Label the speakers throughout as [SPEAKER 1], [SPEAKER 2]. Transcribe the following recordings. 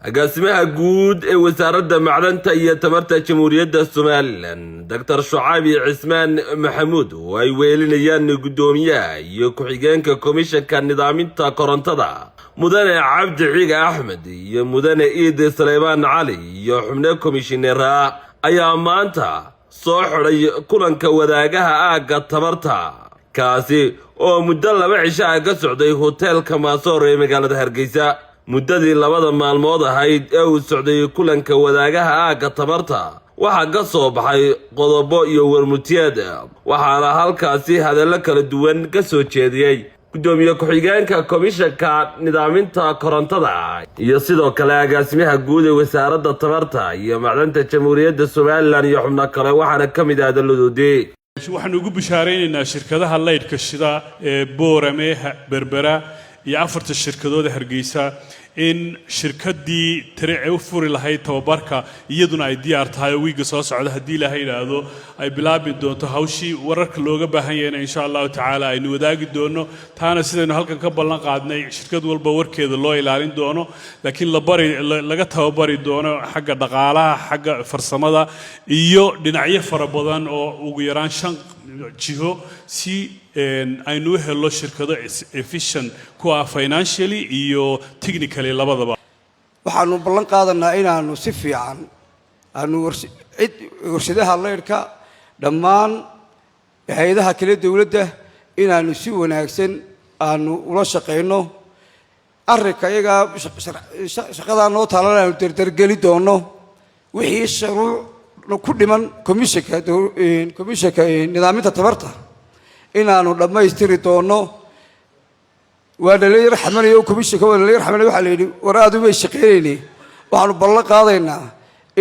[SPEAKER 1] agaasimaha guud ee wasaaradda macdanta iyo tamarta jamhuuriyadda Soomaaliland Dr. Shucaabi Cismaan Maxamuud oo ay weelinayaan gudoomiyaha iyo ku-xigeenka komishanka nidaaminta korontada mudane Cabdi Ciga Axmed iyo mudane Iid Suleymaan Cali iyo xubno komishineera ayaa maanta soo xiray kulanka wadaagaha aaga tamarta kaasi oo muddo 2 cisho ka socday hotelka Maasoor ee magaalada Hargeysa muddadii 2 maalmood ahayd ee uu socday kulanka wadaagaha aaga tamarta waxa ka soo baxay qodobo iyo warmutiyad waxaana halkaasi hadallo kala duwan ka soo jeediyay gudoomiye ku-xigeenka komishanka nidaaminta korontada iyo sidoo kale agaasimaha guud ee wasaaradda tamarta iyo macdanta jamhuuriyadda Soomaaliland iyo xubno kale waxaana kamid ah hadaladoodii
[SPEAKER 2] waxaan ugu bishaareynaa shirkadaha leydka shida ee Boorame Berbera iyo 4 shirkadood Hargeysa in shirkadii tiric u furi lahayd tababarka iyaduna ay diyaar tahay wiiga soo socda hadii la yiraahdo ay bilaabi doonto hawshii wararka looga baahan yahay insha Allah taala aynu wadaagi doono taana sidaynu halkan ka ballan qaadnay shirkad walba warkeeda loo ilaalin doono laakiin laga tababari doono xagga dhaqaalaha xagga farsamada iyo dhinacyo fara badan oo ugu yaraan 5 jiho si aynu helo shirkado efficient kuwa financially iyo technically labadaba
[SPEAKER 3] waxaanu ballan qaadanaa inaanu si fiican aanu warshadaha leerka dhammaan hay'adaha kala dawladda inaanu si wanaagsan aanu ula shaqeyno arrinka iyaga shaqada noo taalaan dardargeli doono wixii shuruuc ku dhiman komishanka nidaaminta tamarta inaanu dhammaystiri doono waana la yarxamanayo komishanka waana la yarxamanayo waxa la yidhi war aad uma shaqeynayni waxaanu ballan qaadaynaa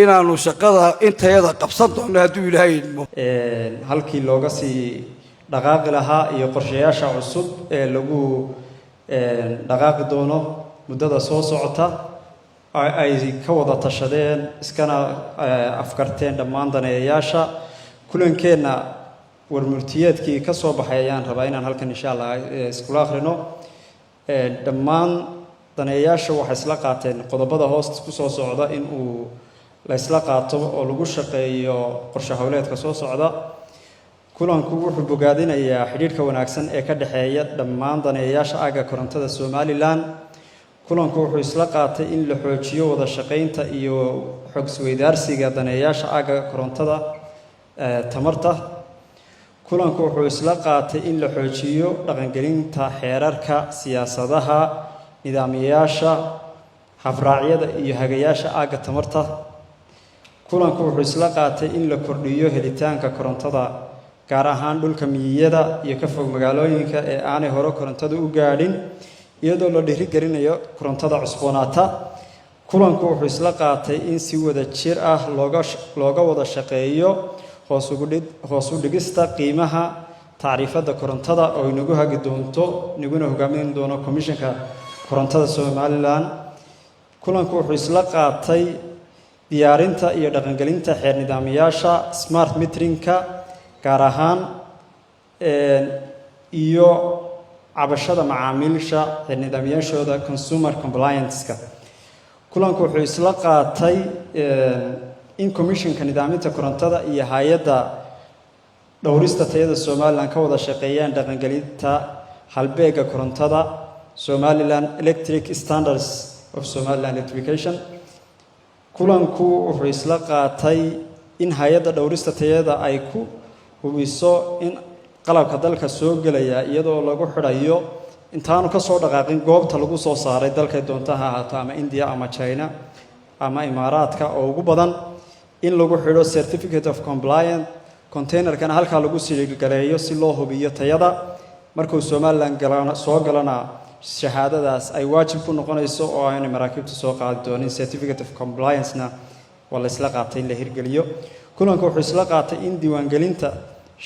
[SPEAKER 3] inaanu shaqada intayada qabsan doono hadduu ilaahay idmo
[SPEAKER 4] halkii looga sii dhaqaaqi lahaa iyo qorshayaasha cusub ee lagu dhaqaaqi doono muddada soo socota ay ka wada tashadeen iskana afkarteen dhammaan daneeyayaasha kulankeena warmurtiyeedkii ka soo baxay ayaan rabaa inaan halkan insha Allah iskula akhrino dhammaan daneeyaasha waxay isla qaateen qodobada hoosta ku soo socda in uu la isla qaato oo lagu shaqeeyo qorshe hawleedka soo socda kulanku wuxuu bogaadinayaa xiriirka wanaagsan ee ka dhaxeeya dhammaan daneeyaasha aaga korontada Soomaaliland kulanku wuxuu isla qaatay in la xoojiyo wada shaqeynta iyo xog isweydaarsiga daneeyaasha aaga korontada tamarta kulanku wuxuu isla qaatay in la xoojiyo dhaqangelinta xeerarka siyaasadaha nidaamiyaasha habraacyada iyo hagayaasha aaga tamarta kulanku wuxuu isla qaatay in la kordhiyo helitaanka korontada gaar ahaan dhulka miyada iyo ka fog magaalooyinka ee aanay hore korontada u gaadhin iyadoo la dhiirigelinayo korontada cusboonaata kulanku wuxuu isla qaatay in si wada jir ah looga wada shaqeeyo hoos u dhigista qiimaha taariifada korontada oo inagu hagi doonto naguna hogaamin doono komishanka korontada Soomaaliland kulanku wuxuu isla qaatay diyaarinta iyo dhaqangelinta xeer nidaamiyaasha smart meterinka gaar ahaan iyo cabashada macaamiisha xeer nidaamiyaashooda consumer compliance-ka kulanku wuxuu isla qaatay in komishanka nidaaminta korontada iyo hay'adda dhowrista tayada Soomaaliland ka wada shaqeeyaan dhaqangelinta halbeega korontada Somaliland Electric Standards of Somaliland Electrification kulanku wuxuu isla qaatay in hay'adda dhowrista tayada ay ku hubiso in qalabka dalka soo galaya iyadoo lagu xirayo intaanu ka soo dhaqaaqin goobta lagu soo saaray dalka doontaha ahaato ama India ama China ama Imaaraadka oo ugu badan in lagu xiro certificate of compliance container kan halka lagu sii galeeyo si loo hubiyo tayada markuu Soomaaliland soo galana shahaadadaas ay waajib ku noqonayso oo ay maraakiibtu soo qaadi doonaan certificate of compliance na wala isla qaatay in la hirgeliyo kulanku wuxuu isla qaatay in diiwaangelinta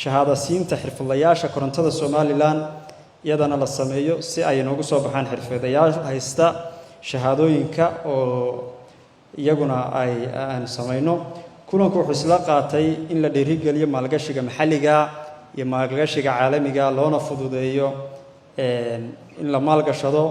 [SPEAKER 4] shahaadasiinta xirfadlayaasha korontada Soomaaliland iyadana la sameeyo si ay noogu soo baxaan xirfadlayaal haysta shahaadooyinka oo iyaguna aan sameeyno kulanku wuxuu isla qaatay in la dhiirigeliyo maalgashiga maxalliga iyo maalgashiga caalamiga loona fududeeyo in la maalgashado